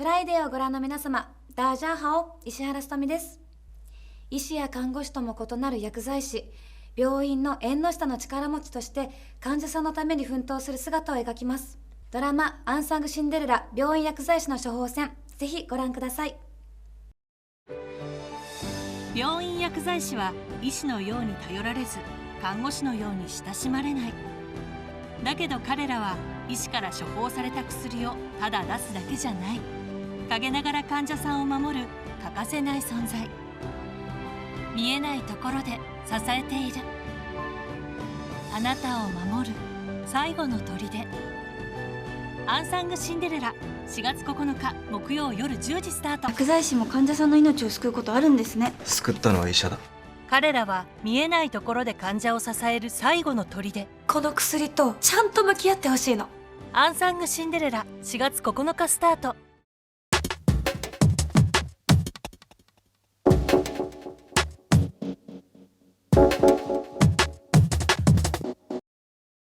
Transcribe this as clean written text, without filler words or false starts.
フライデーをご覧の皆様、ダージャーハオ、石原さとみです。医師や看護師とも異なる薬剤師、病院の縁の下の力持ちとして患者さんのために奮闘する姿を描きます。ドラマアンサングシンデレラ病院薬剤師の処方箋、ぜひご覧ください。病院薬剤師は医師のように頼られず、看護師のように親しまれない。だけど彼らは医師から処方された薬をただ出すだけじゃない。陰ながら患者さんを守る欠かせない存在。見えないところで支えている。あなたを守る最後の砦。アンサングシンデレラ、4月9日木曜夜10時スタート。薬剤師も患者さんの命を救うことあるんですね。救ったのは医者だ。彼らは見えないところで患者を支える最後の砦。この薬とちゃんと向き合ってほしいの。アンサングシンデレラ、4月9日スタート。